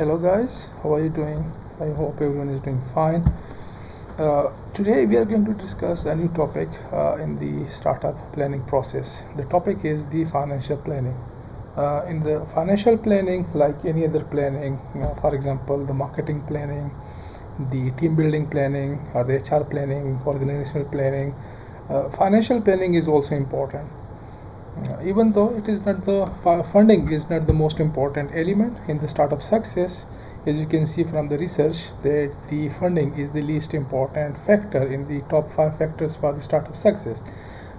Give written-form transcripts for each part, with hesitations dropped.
Hello guys, how are you doing? I hope everyone is doing fine. Today we are going to discuss a new topic in the startup planning process. The topic is the financial planning. In the financial planning, like any other planning, for example, the marketing planning, the team building planning, or the HR planning, organizational planning, financial planning is also important. Even though it is not the funding is not the most important element in the startup success, as you can see from the research that the funding is the least important factor in the top 5 factors for the startup success.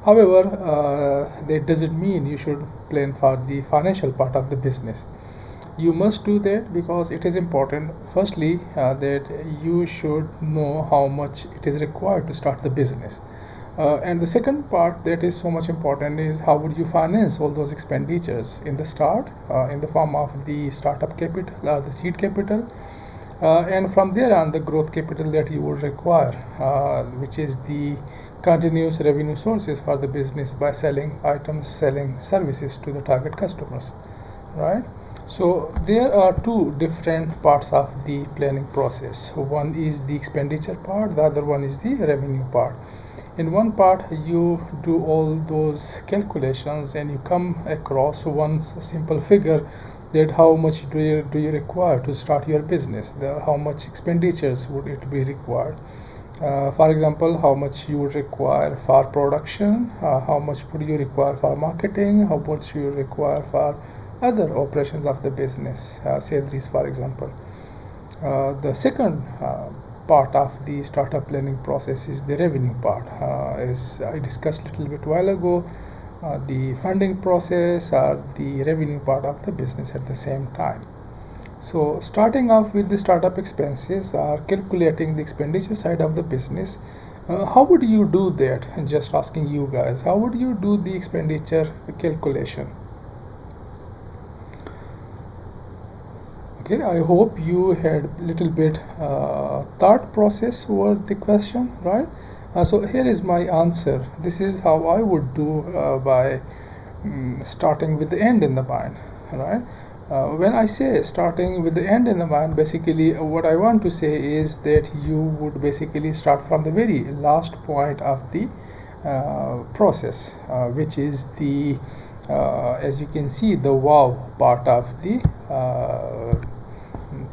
However, that doesn't mean you should plan for the financial part of the business. You must do that because it is important. Firstly, that you should know how much it is required to start the business. And the second part that is so much important is how would you finance all those expenditures in the start, in the form of the startup capital or the seed capital, and from there on the growth capital that you would require, which is the continuous revenue sources for the business by selling items, selling services to the target customers, right? So there are two different parts of the planning process. One is the expenditure part, the other one is the revenue part. In one part you do all those calculations and you come across one simple figure that how much do you require to start your business, how much expenditures would it be required. For example, how much you would require for production, how much would you require for marketing, how much you require for other operations of the business, salaries for example. The second part of the startup planning process is the revenue part. As I discussed a little bit while ago, the funding process or the revenue part of the business at the same time. So starting off with the startup expenses or calculating the expenditure side of the business, how would you do that? Just asking you guys, how would you do the expenditure calculation? Okay, I hope you had little bit thought process over the question, right? So here is my answer. This is how I would do by starting with the end in the mind, right? When I say starting with the end in the mind, basically what I want to say is that you would basically start from the very last point of the process, which is the as you can see, the wow part of the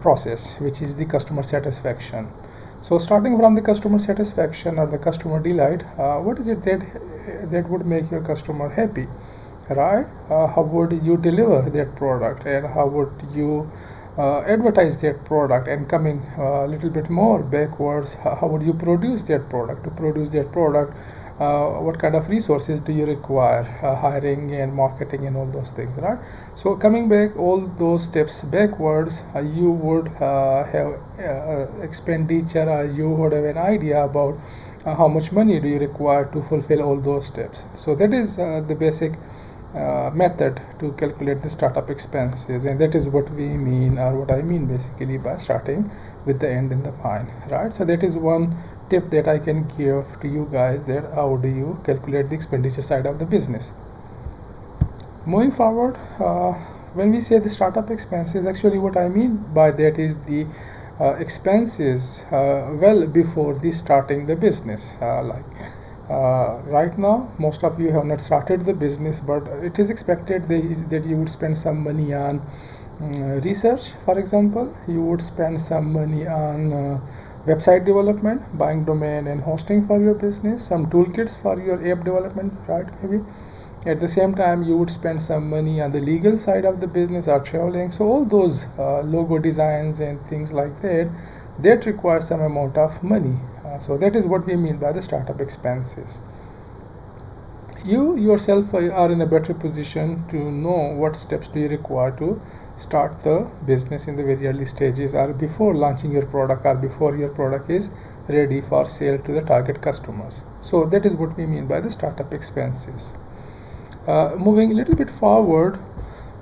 process, which is the customer satisfaction. So starting from the customer satisfaction or the customer delight, what is it that would make your customer happy, right? How would you deliver that product, and how would you advertise that product? And coming a little bit more backwards, how would you produce that product? To produce that product, what kind of resources do you require, hiring and marketing and all those things, right? So coming back all those steps backwards, you would have expenditure, you would have an idea about how much money do you require to fulfill all those steps. So that is the basic method to calculate the startup expenses, and that is what we mean, or what I mean basically, by starting with the end in the mind, right? So that is one tip that I can give to you guys, that how do you calculate the expenditure side of the business. Moving forward, when we say the startup expenses, actually what I mean by that is the expenses well before the starting the business. Right now most of you have not started the business, but it is expected that you would spend some money on research. For example, you would spend some money on website development, buying domain and hosting for your business, some toolkits for your app development, right? Maybe at the same time you would spend some money on the legal side of the business or traveling. So all those logo designs and things like that require some amount of money. So that is what we mean by the startup expenses. You yourself are in a better position to know what steps do you require to start the business in the very early stages, or before launching your product, or before your product is ready for sale to the target customers. So that is what we mean by the startup expenses. Moving a little bit forward,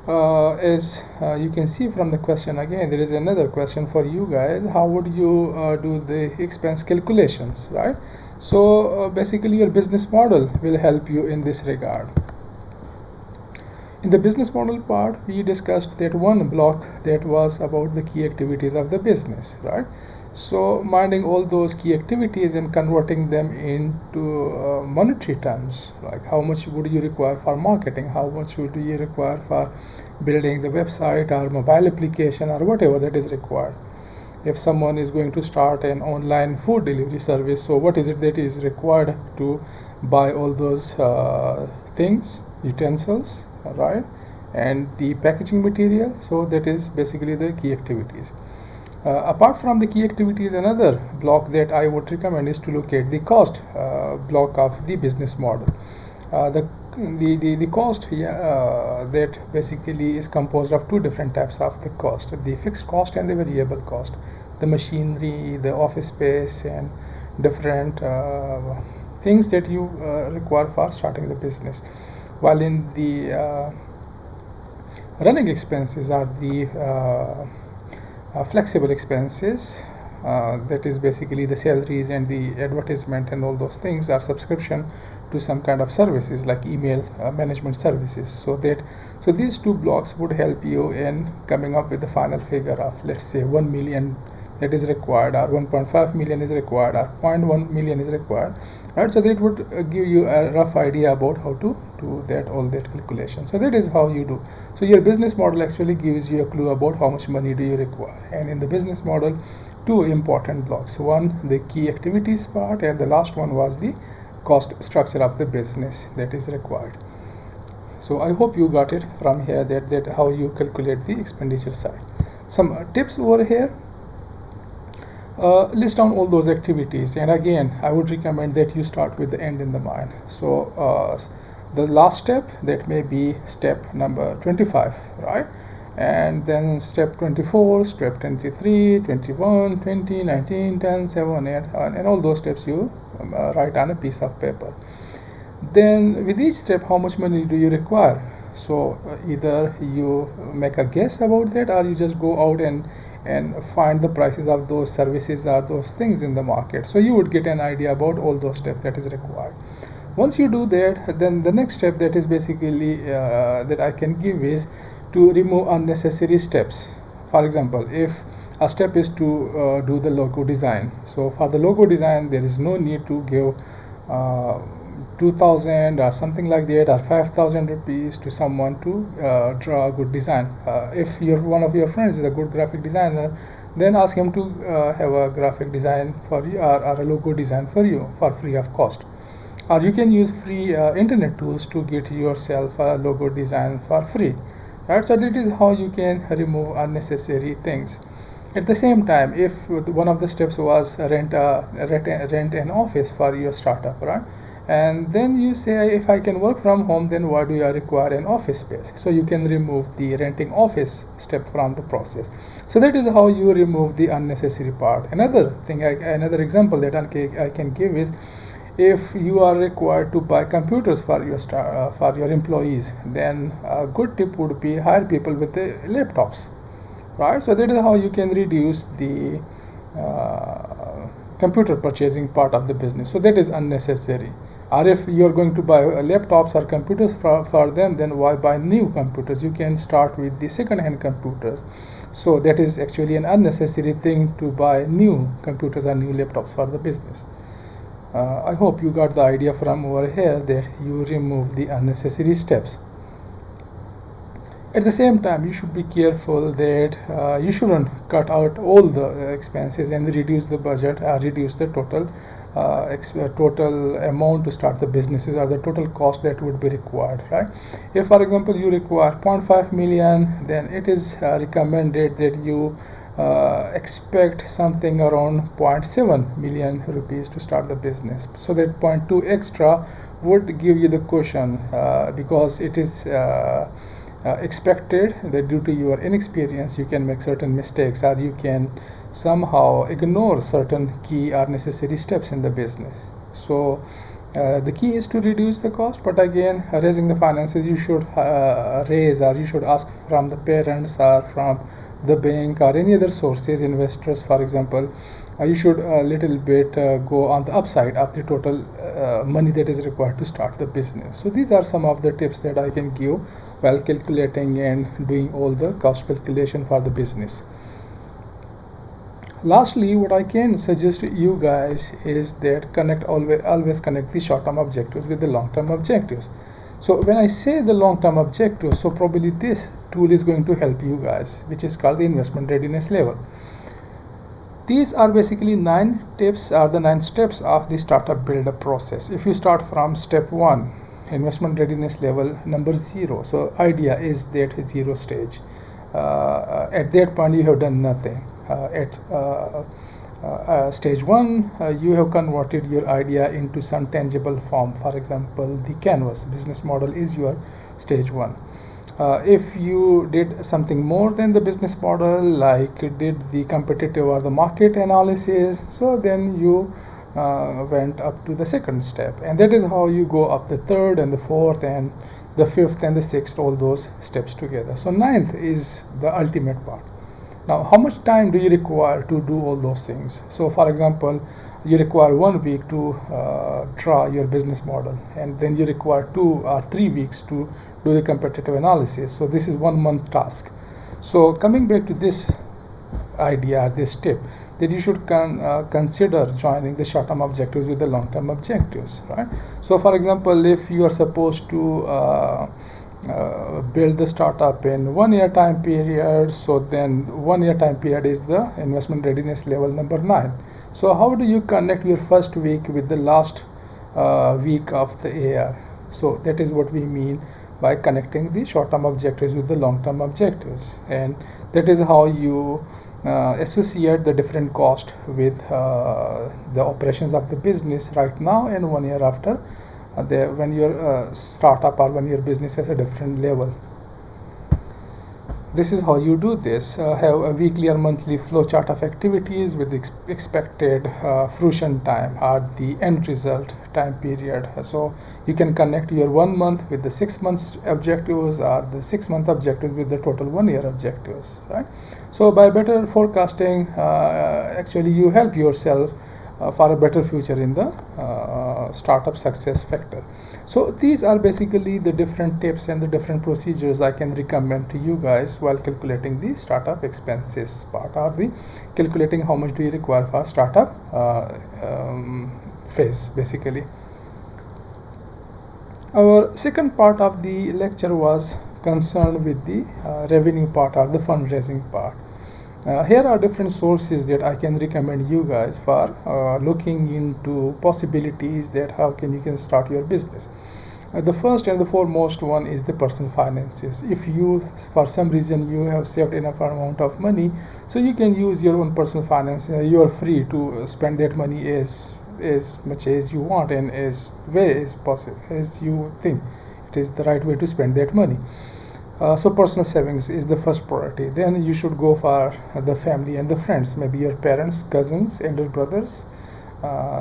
as you can see from the question, again there is another question for you guys: how would you do the expense calculations, right? So basically your business model will help you in this regard. In the business model part, we discussed that one block that was about the key activities of the business, right? So minding all those key activities and converting them into monetary terms, like how much would you require for marketing, how much would you require for building the website or mobile application or whatever that is required. If someone is going to start an online food delivery service, so what is it that is required to buy all those things, utensils, right, and the packaging material. So that is basically the key activities. Apart from the key activities, another block that I would recommend is to look at the cost block of the business model. The cost that basically is composed of two different types of the cost: the fixed cost and the variable cost, the machinery, the office space, and different things that you require for starting the business. While in the running expenses are the flexible expenses, that is basically the salaries and the advertisement and all those things, are subscription to some kind of services like email management services. So these two blocks would help you in coming up with the final figure of, let's say, 1 million that is required, or 1.5 million is required, or 0.1 million is required, right? So that would give you a rough idea about how to do that, all that calculation. So that is how you do. So your business model actually gives you a clue about how much money do you require. And in the business model, two important blocks: one, the key activities part, and the last one was the cost structure of the business that is required. So I hope you got it from here, that how you calculate the expenditure side. Some tips over here. List down all those activities, and again I would recommend that you start with the end in the mind. So the last step, that may be step number 25, right? And then step 24, step 23, 21, 20, 19, 10, 7, 8, and all those steps you write on a piece of paper. Then with each step, how much money do you require? So either you make a guess about that, or you just go out and find the prices of those services or those things in the market. So you would get an idea about all those steps that is required. Once you do that, then the next step that is basically that I can give is to remove unnecessary steps. For example, if a step is to do the logo design, so for the logo design there is no need to give 2000 or something like that, or 5000 rupees to someone to draw a good design. If one of your friends is a good graphic designer, then ask him to have a graphic design for you, or a logo design for you for free of cost. Or you can use free internet tools to get yourself a logo design for free, right? So that is how you can remove unnecessary things. At the same time, if one of the steps was rent an office for your startup, right? And then you say, if I can work from home, then why do I require an office space? So you can remove the renting office step from the process. So that is how you remove the unnecessary part. Another thing, another example that I can give is, if you are required to buy computers for your employees, then a good tip would be hire people with the laptops, right? So that is how you can reduce the computer purchasing part of the business. So that is unnecessary. Or if you are going to buy laptops or computers for them, then why buy new computers? You can start with the second-hand computers. So that is actually an unnecessary thing to buy new computers or new laptops for the business. I hope you got the idea from over here, that you remove the unnecessary steps. At the same time, you should be careful that you shouldn't cut out all the expenses and reduce the budget, or reduce the total amount to start the businesses, or the total cost that would be required, right? If, for example, you require 0.5 million, then it is recommended that you expect something around 0.7 million rupees to start the business. So that 0.2 extra would give you the cushion, because it is expected that due to your inexperience you can make certain mistakes, or you can somehow ignore certain key or necessary steps in the business. So the key is to reduce the cost, but again, raising the finances, you should raise, or you should ask from the parents or from the bank or any other sources, investors, for example. You should a little bit go on the upside of the total money that is required to start the business. So these are some of the tips that I can give while calculating and doing all the cost calculation for the business. Lastly, what I can suggest to you guys is that always connect the short-term objectives with the long-term objectives. So when I say the long-term objectives, so probably this tool is going to help you guys, which is called the investment readiness level. These are basically 9 tips, or the 9 steps of the startup build-up process. If you start from step 1, investment readiness level number 0, so idea is that 0 stage. At that point you have done nothing. At stage 1, you have converted your idea into some tangible form. For example, the canvas business model is your stage 1. If you did something more than the business model, like did the competitive or the market analysis, so then you went up to the second step, and that is how you go up the third and the fourth and the fifth and the sixth, all those steps together. So ninth is the ultimate part. Now, how much time do you require to do all those things? So for example, you require 1 week to draw your business model, and then you require 2 or 3 weeks to do the competitive analysis. So this is 1 month task. So coming back to this idea, this tip, that you should consider joining the short-term objectives with the long-term objectives, right? So for example, if you are supposed to build the startup in 1 year time period, so then 1 year time period is the investment readiness level number 9. So how do you connect your first week with the last week of the year? So that is what we mean by connecting the short-term objectives with the long-term objectives, and that is how you associate the different cost with the operations of the business right now and 1 year after, when your startup or when your business has a different level. This is how you do this. Have a weekly or monthly flow chart of activities with the expected fruition time or the end result time period. So you can connect your 1 month with the 6 months objectives, or the 6 month objectives with the total 1 year objectives, right? So by better forecasting, actually you help yourself for a better future in the startup success factor. So these are basically the different tips and the different procedures I can recommend to you guys while calculating the startup expenses part, or the calculating how much do you require for startup phase basically. Our second part of the lecture was concerned with the revenue part, or the fundraising part. Here are different sources that I can recommend you guys for looking into possibilities that how you can start your business. The first and the foremost one is the personal finances. If you, for some reason, you have saved enough amount of money, so you can use your own personal finance. You are free to spend that money as much as you want and as way as possible as you think it is the right way to spend that money. So personal savings is the first priority. Then you should go for the family and the friends, maybe your parents, cousins, elder brothers,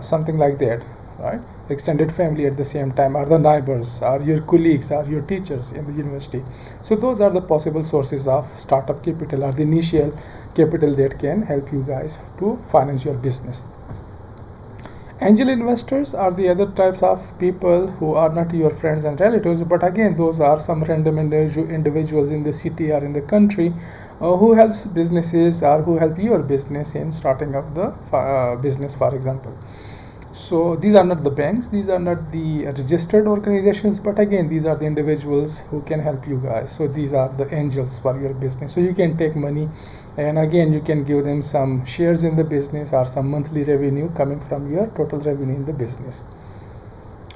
something like that, right? Extended family at the same time, or the neighbors, or your colleagues, or your teachers in the university. So those are the possible sources of startup capital, or the initial capital that can help you guys to finance your business. Angel investors are the other types of people who are not your friends and relatives, but again, those are some random individuals in the city or in the country who helps businesses, or who help your business in starting up the business, for example. So these are not the banks, these are not the registered organizations, but again, these are the individuals who can help you guys. So these are the angels for your business. So you can take money, and again, you can give them some shares in the business, or some monthly revenue coming from your total revenue in the business.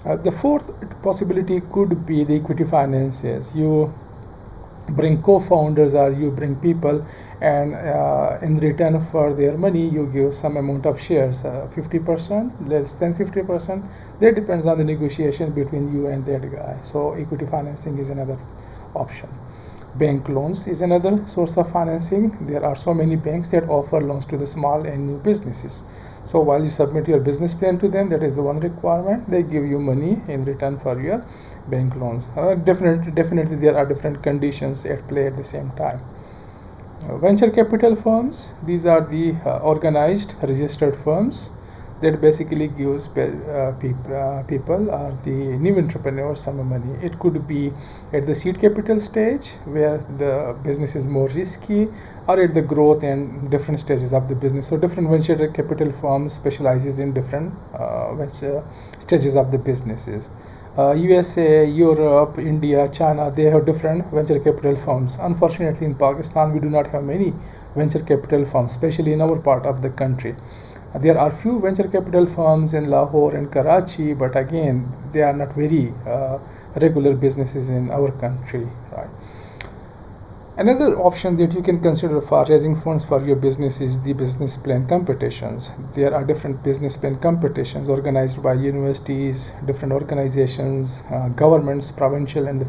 The fourth possibility could be the equity finances. You bring co-founders, or you bring people, and in return for their money you give some amount of shares, 50%, less than 50%. That depends on the negotiation between you and that guy. So equity financing is another option. Bank loans is another source of financing. There are so many banks that offer loans to the small and new businesses. So while you submit your business plan to them, that is the one requirement, they give you money in return for your bank loans. Definitely there are different conditions at play at the same time. Venture capital firms, these are the organized registered firms that basically gives people or the new entrepreneurs some money. It could be at the seed capital stage where the business is more risky, or at the growth and different stages of the business. So different venture capital firms specializes in different venture stages of the businesses. USA, Europe, India, China, they have different venture capital firms. Unfortunately, in Pakistan, we do not have many venture capital firms, especially in our part of the country. There are few venture capital firms in Lahore and Karachi, but again, they are not very regular businesses in our country, right? Another option that you can consider for raising funds for your business is the business plan competitions. There are different business plan competitions organized by universities, different organizations, governments, provincial and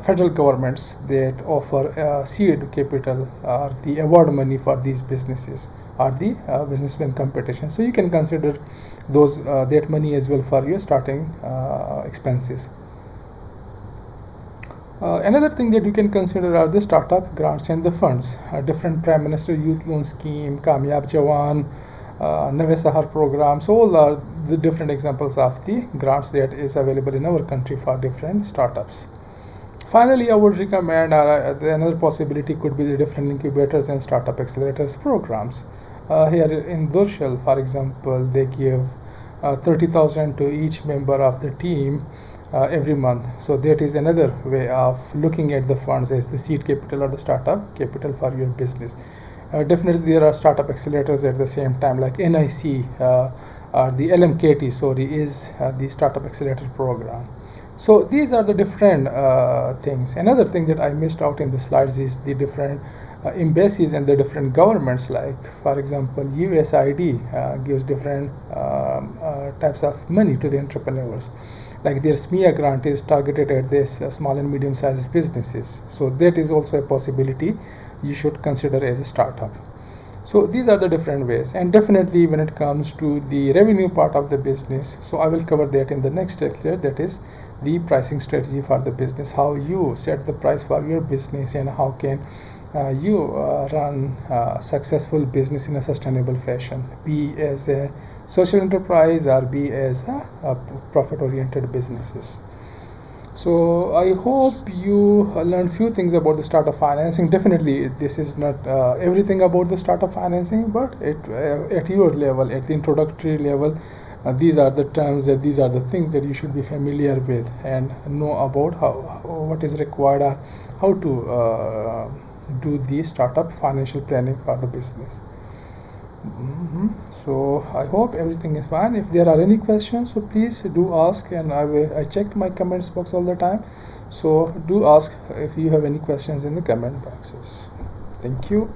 federal governments that offer seed capital or the award money for these businesses or the business plan competition. So you can consider those that money as well for your starting expenses. Another thing that you can consider are the startup grants and the funds. Different Prime Minister Youth Loan Scheme, Kamyab Jawan, Nave Sahar program. So all are the different examples of the grants that is available in our country for different startups. Finally, I would recommend another possibility could be the different incubators and startup accelerators programs. Here in Durshal, for example, they give 30,000 to each member of the team every month. So that is another way of looking at the funds as the seed capital or the startup capital for your business. Definitely there are startup accelerators at the same time, like NIC or the LMKT, sorry, is the startup accelerator program. So these are the different things. Another thing that I missed out in the slides is the different embassies and the different governments. Like for example, USAID gives different types of money to the entrepreneurs. Like their SMEA grant is targeted at this small and medium sized businesses. So that is also a possibility you should consider as a startup. So these are the different ways, and definitely when it comes to the revenue part of the business, so I will cover that in the next lecture, that is the pricing strategy for the business, how you set the price for your business and how can you run a successful business in a sustainable fashion, be as a social enterprise or be as a profit-oriented businesses. So I hope you learned few things about the startup financing. Definitely this is not everything about the startup financing, but at your level, at the introductory level, these are the terms, that these are the things that you should be familiar with and know about what is required or how to do the startup financial planning for the business. So I hope everything is fine. If there are any questions, so please do ask, and I check my comments box all the time. So do ask if you have any questions in the comment boxes. Thank you.